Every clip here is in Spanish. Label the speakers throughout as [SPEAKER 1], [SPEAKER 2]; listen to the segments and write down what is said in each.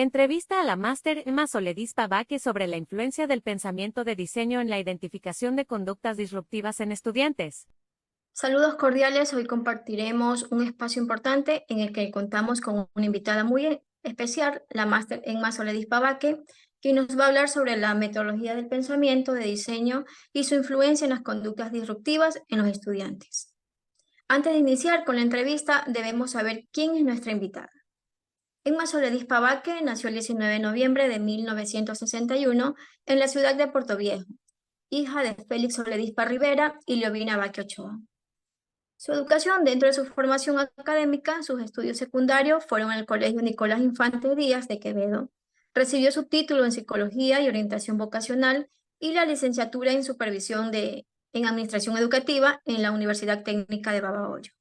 [SPEAKER 1] Entrevista a la máster Emma Soledispa Baque sobre la influencia del pensamiento de diseño en la identificación de conductas disruptivas en estudiantes.
[SPEAKER 2] Saludos cordiales, hoy compartiremos un espacio importante en el que contamos con una invitada muy especial, la máster Emma Soledispa Baque, quien nos va a hablar sobre la metodología del pensamiento de diseño y su influencia en las conductas disruptivas en los estudiantes. Antes de iniciar con la entrevista, debemos saber quién es nuestra invitada. Emma Soledispa Baque nació el 19 de noviembre de 1961 en la ciudad de Portoviejo, hija de Félix Soledispa Rivera y Leovina Baque Ochoa. Su educación dentro de su formación académica, sus estudios secundarios fueron en el Colegio Nicolás Infante Díaz de Quevedo. Recibió su título en Psicología y Orientación Vocacional y la licenciatura en Supervisión en Administración Educativa en la Universidad Técnica de Babahoyo.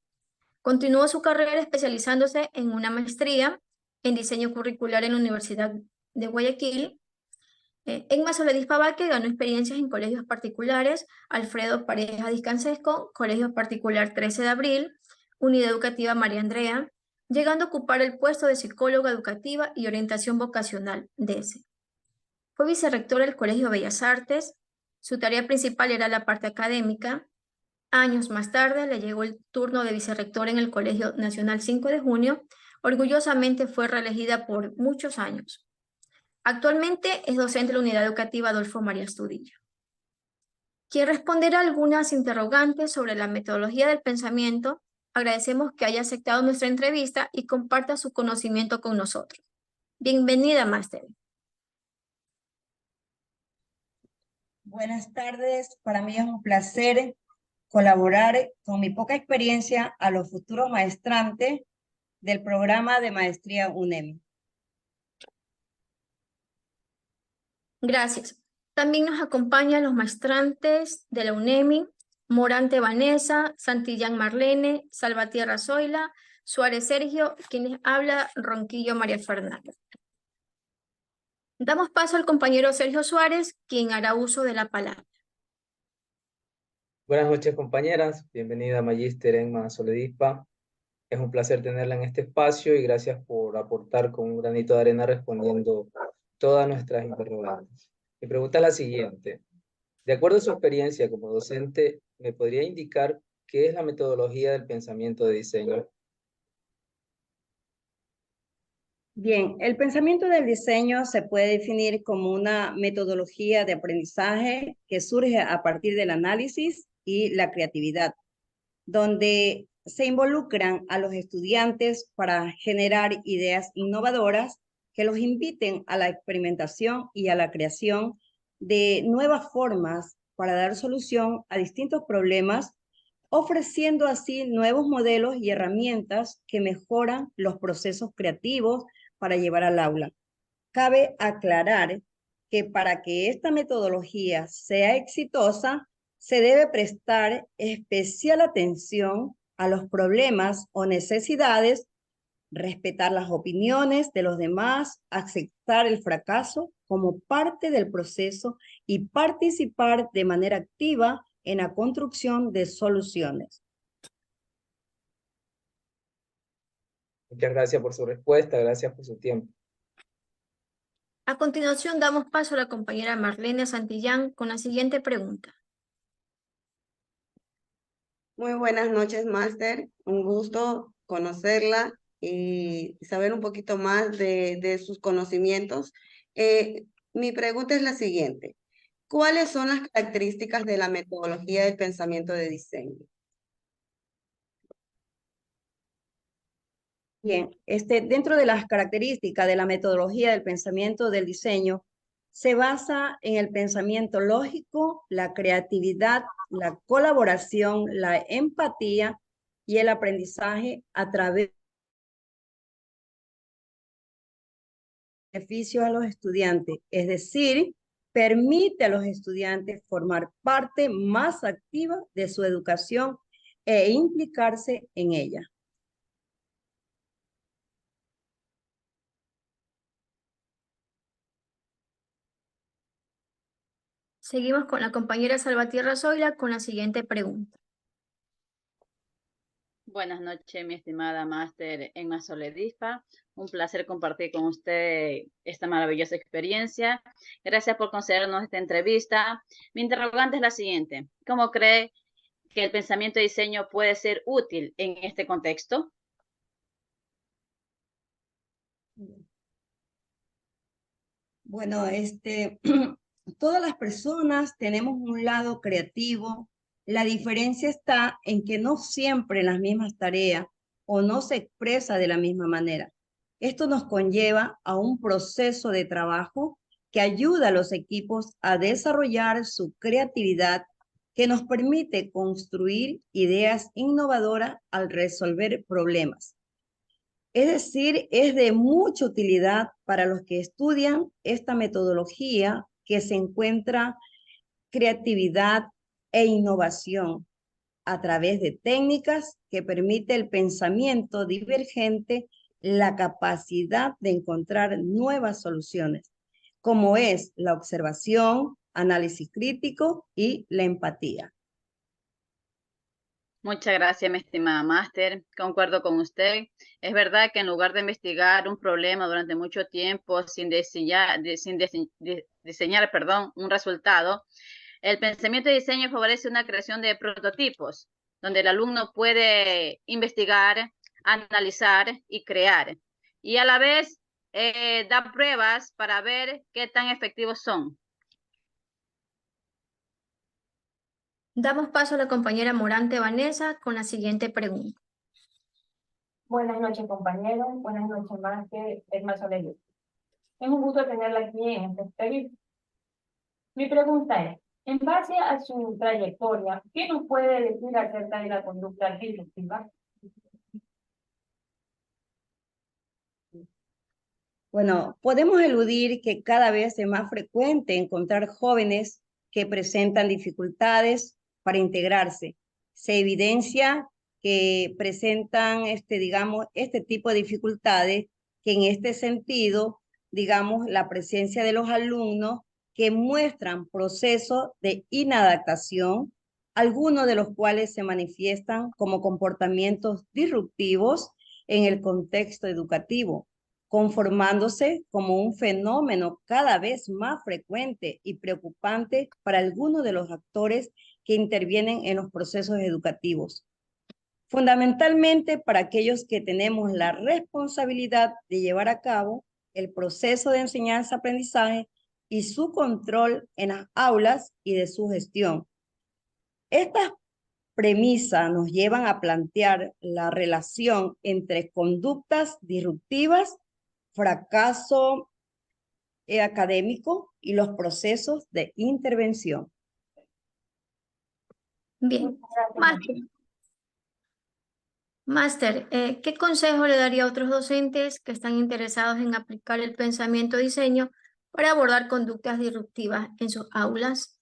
[SPEAKER 2] Continuó su carrera especializándose en una maestría en Diseño Curricular en la Universidad de Guayaquil. Emma Soledispa Baque ganó experiencias en colegios particulares, Alfredo Pareja Discansesco, Colegio Particular 13 de Abril, Unidad Educativa María Andrea, llegando a ocupar el puesto de psicóloga educativa y orientación vocacional de ese. Fue vicerrectora del Colegio Bellas Artes, su tarea principal era la parte académica. Años más tarde le llegó el turno de vicerrectora en el Colegio Nacional 5 de Junio, orgullosamente fue reelegida por muchos años. Actualmente es docente de la Unidad Educativa Adolfo María Astudillo, quien responderá algunas interrogantes sobre la metodología del pensamiento. Agradecemos que haya aceptado nuestra entrevista y comparta su conocimiento con nosotros. Bienvenida, máster.
[SPEAKER 3] Buenas tardes, para mí es un placer colaborar con mi poca experiencia a los futuros maestrantes del programa de maestría UNEM.
[SPEAKER 2] Gracias. También nos acompañan los maestrantes de la UNEMI, Morante Vanessa, Santillán Marlene, Salvatierra Zoila, Suárez Sergio, quienes habla Ronquillo María Fernanda. Damos paso al compañero Sergio Suárez, quien hará uso de la palabra.
[SPEAKER 4] Buenas noches, compañeras. Bienvenida, Magíster Emma Soledispa. Es un placer tenerla en este espacio y gracias por aportar con un granito de arena respondiendo todas nuestras interrogantes. Mi pregunta es la siguiente. De acuerdo a su experiencia como docente, ¿me podría indicar qué es la metodología del pensamiento de diseño?
[SPEAKER 3] Bien, el pensamiento del diseño se puede definir como una metodología de aprendizaje que surge a partir del análisis y la creatividad, donde se involucran a los estudiantes para generar ideas innovadoras que los inviten a la experimentación y a la creación de nuevas formas para dar solución a distintos problemas, ofreciendo así nuevos modelos y herramientas que mejoran los procesos creativos para llevar al aula. Cabe aclarar que para que esta metodología sea exitosa, se debe prestar especial atención a los problemas o necesidades, respetar las opiniones de los demás, aceptar el fracaso como parte del proceso y participar de manera activa en la construcción de soluciones.
[SPEAKER 4] Muchas gracias por su respuesta, gracias por su tiempo.
[SPEAKER 2] A continuación, damos paso a la compañera Marlene Santillán con la siguiente pregunta.
[SPEAKER 5] Muy buenas noches, máster. Un gusto conocerla y saber un poquito más de sus conocimientos. Mi pregunta es la siguiente. ¿Cuáles son las características de la metodología del pensamiento de diseño?
[SPEAKER 3] Bien, dentro de las características de la metodología del pensamiento del diseño, se basa en el pensamiento lógico, la creatividad, la colaboración, la empatía y el aprendizaje a través de beneficios a los estudiantes, es decir, permite a los estudiantes formar parte más activa de su educación e implicarse en ella.
[SPEAKER 2] Seguimos con la compañera Salvatierra Zoila con la siguiente pregunta.
[SPEAKER 6] Buenas noches, mi estimada máster Emma Soledispa. Un placer compartir con usted esta maravillosa experiencia. Gracias por concedernos esta entrevista. Mi interrogante es la siguiente. ¿Cómo cree que el pensamiento de diseño puede ser útil en este contexto?
[SPEAKER 3] Bueno, todas las personas tenemos un lado creativo. La diferencia está en que no siempre las mismas tareas o no se expresa de la misma manera. Esto nos conlleva a un proceso de trabajo que ayuda a los equipos a desarrollar su creatividad, que nos permite construir ideas innovadoras al resolver problemas. Es decir, es de mucha utilidad para los que estudian esta metodología que se encuentra creatividad e innovación a través de técnicas que permite el pensamiento divergente, la capacidad de encontrar nuevas soluciones, como es la observación, análisis crítico y la empatía.
[SPEAKER 6] Muchas gracias, mi estimada máster. Concuerdo con usted. Es verdad que en lugar de investigar un problema durante mucho tiempo sin diseñar, un resultado, el pensamiento de diseño favorece una creación de prototipos, donde el alumno puede investigar, analizar y crear. Y a la vez da pruebas para ver qué tan efectivos son.
[SPEAKER 2] Damos paso a la compañera Morante Vanessa con la siguiente pregunta.
[SPEAKER 7] Buenas noches, compañeros. Buenas noches, máster Emma Soledispa. Es un gusto tenerla aquí en esta entrevista. Mi pregunta es, en base a su trayectoria, ¿qué nos puede decir acerca de la conducta disruptiva?
[SPEAKER 3] Bueno, podemos eludir que cada vez es más frecuente encontrar jóvenes que presentan dificultades para integrarse. Se evidencia que presentan, este tipo de dificultades, que en este sentido, la presencia de los alumnos que muestran procesos de inadaptación, algunos de los cuales se manifiestan como comportamientos disruptivos en el contexto educativo, conformándose como un fenómeno cada vez más frecuente y preocupante para algunos de los actores que intervienen en los procesos educativos. Fundamentalmente para aquellos que tenemos la responsabilidad de llevar a cabo el proceso de enseñanza-aprendizaje y su control en las aulas y de su gestión. Estas premisas nos llevan a plantear la relación entre conductas disruptivas, fracaso académico y los procesos de intervención.
[SPEAKER 2] Bien, máster, ¿qué consejo le daría a otros docentes que están interesados en aplicar el pensamiento diseño para abordar conductas disruptivas en sus aulas?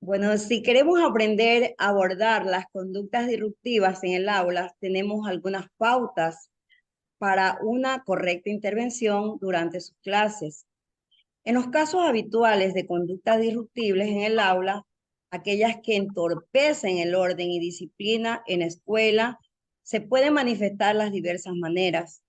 [SPEAKER 3] Bueno, si queremos aprender a abordar las conductas disruptivas en el aula, tenemos algunas pautas para una correcta intervención durante sus clases. En los casos habituales de conductas disruptibles en el aula, aquellas que entorpecen el orden y disciplina en la escuela, se pueden manifestar las diversas maneras.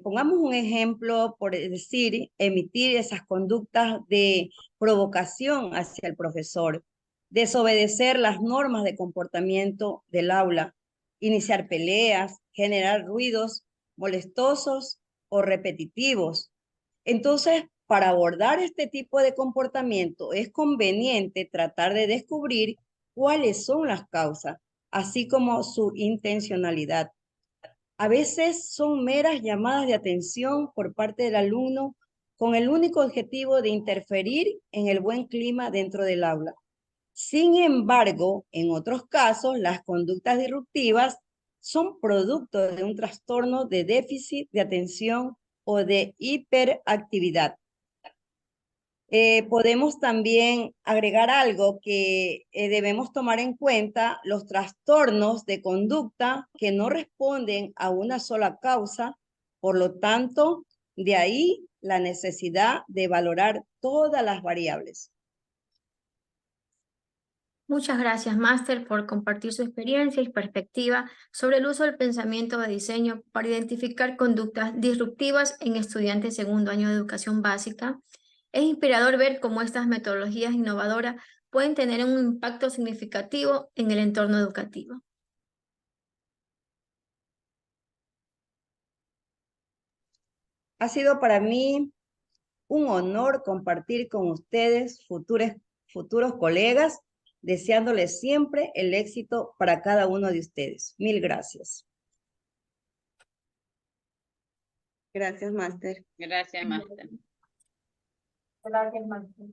[SPEAKER 3] Pongamos un ejemplo, por decir, emitir esas conductas de provocación hacia el profesor, desobedecer las normas de comportamiento del aula, iniciar peleas, generar ruidos molestosos o repetitivos. Entonces, para abordar este tipo de comportamiento es conveniente tratar de descubrir cuáles son las causas, así como su intencionalidad. A veces son meras llamadas de atención por parte del alumno con el único objetivo de interferir en el buen clima dentro del aula. Sin embargo, en otros casos, las conductas disruptivas son producto de un trastorno de déficit de atención o de hiperactividad. Podemos también agregar algo que debemos tomar en cuenta: los trastornos de conducta que no responden a una sola causa. Por lo tanto, de ahí la necesidad de valorar todas las variables.
[SPEAKER 2] Muchas gracias, máster, por compartir su experiencia y perspectiva sobre el uso del pensamiento de diseño para identificar conductas disruptivas en estudiantes de segundo año de educación básica. Es inspirador ver cómo estas metodologías innovadoras pueden tener un impacto significativo en el entorno educativo.
[SPEAKER 3] Ha sido para mí un honor compartir con ustedes, futuros colegas, deseándoles siempre el éxito para cada uno de ustedes. Mil gracias.
[SPEAKER 5] Gracias, máster.
[SPEAKER 6] Gracias, máster.
[SPEAKER 7] Gracias, máster.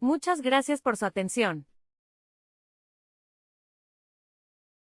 [SPEAKER 1] Muchas gracias por su atención.